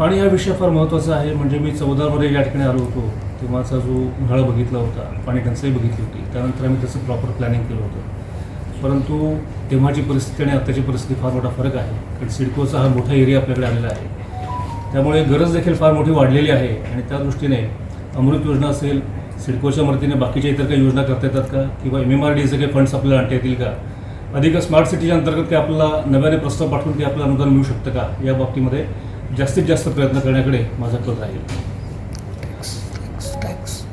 पाणी हा विषय फार महत्त्वाचा आहे. म्हणजे मी 14मध्ये या ठिकाणी आलो होतो तेव्हाचा जो उन्हाळा बघितला होता, पाणी टंचाई बघितली होती. त्यानंतर आम्ही त्याचं प्रॉपर प्लॅनिंग केलं होतं. परंतु तेव्हाची परिस्थिती आणि आत्ताची परिस्थिती फार मोठा फरक आहे. कारण सिडकोचा हा मोठा एरिया आपल्याकडे आलेला आहे. त्यामुळे गरज देखील फार मोठी वाढलेली आहे आणि त्या दृष्टीने अमृत योजना असेल, सिडकोच्या मदतीने बाकीच्या इतर काही योजना करता येतात का, किंवा MMRDचे काही फंड्स आपल्याला आणता येतील का, अधिक स्मार्ट सिटीच्या अंतर्गत काही आपल्याला नव्याने प्रस्ताव पाठवून ते आपल्याला अनुदान मिळू शकतं का, या बाबतीमध्ये जास्तीत जास्त प्रयत्न करण्याकडे माझा कल राहील.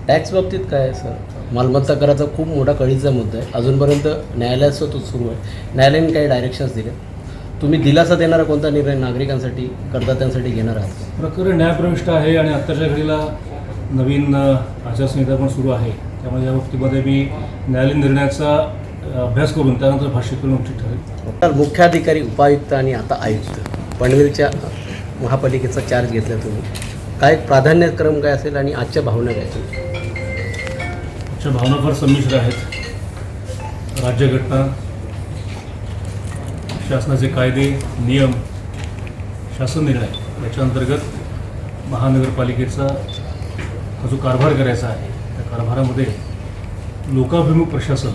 टॅक्स बाबतीत काय आहे सर? मालमत्ता कराचा खूप मोठा कळीचा मुद्दा आहे. अजूनपर्यंत न्यायालयाचा तो सुरू आहे. न्यायालयाने काही डायरेक्शन्स दिले. तुम्ही दिलासा देणारा कोणता निर्णय नागरिकांसाठी, करदात्यांसाठी घेणार आहात? प्रकरण न्यायप्रविष्ट आहे आणि आत्ताच्या घडीला नवीन आचारसंहिता पण सुरू आहे. त्यामुळे या बाबतीमध्ये मी न्यायालयीन निर्णयाचा अभ्यास करून त्यानंतर भाष्य करून उचित ठरेल. तर मुख्याधिकारी, उपायुक्त आणि आता आयुक्त, पनवेलच्या महापालिकेचा चार्ज घेतला तुम्ही. काय प्राधान्यक्रम काय असेल आणि आजच्या भावना काय असेल? आजच्या भावना फार संमिश्र आहेत. राज्यघटना, शासनाचे कायदे, नियम, शासन निर्णय याच्या अंतर्गत महानगरपालिकेचा हा जो कारभार करायचा आहे, त्या कारभारामध्ये लोकाभिमुख प्रशासन,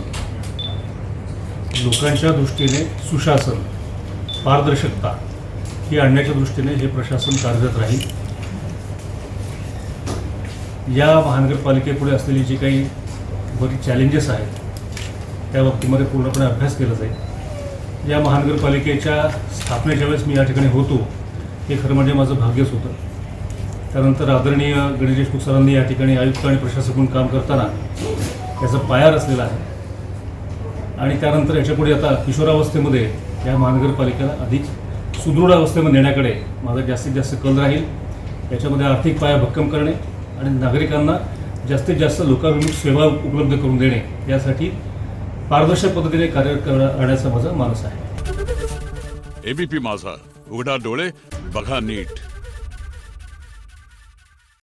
लोकांच्या दृष्टीने सुशासन, पारदर्शकता ही आणण्याच्या दृष्टीने हे प्रशासन कार्यरत राहील. या महानगरपालिकेपुढे असलेली जी काही बरीच चॅलेंजेस आहेत त्या बाबतीमध्ये पूर्णपणे अभ्यास केला जाईल. या महानगरपालिकेच्या स्थापनेच्या वेळेस मी या ठिकाणी होतो, हे खरं म्हणजे माझं भाग्यच होतं. त्यानंतर आदरणीय गणेश देशमुख सरांनी या ठिकाणी आयुक्त आणि प्रशासक म्हणून काम करताना त्याचा पाया रचलेला आहे आणि त्यानंतर याच्यापुढे आता किशोरावस्थेमध्ये या महानगरपालिकेला अधिक सुदृढ अवस्थेमध्ये नेण्याकडे माझा जास्तीत जास्त कल राहील. याच्यामध्ये आर्थिक पाया भक्कम करणे आणि नागरिकांना जास्तीत जास्त लोकाभिमुख सेवा उपलब्ध करून देणे यासाठी पारदर्शक पद्धतीने कार्य करण्याचा माझा मानस आहे. ABP माझा, उघडा डोळे बघा नीट.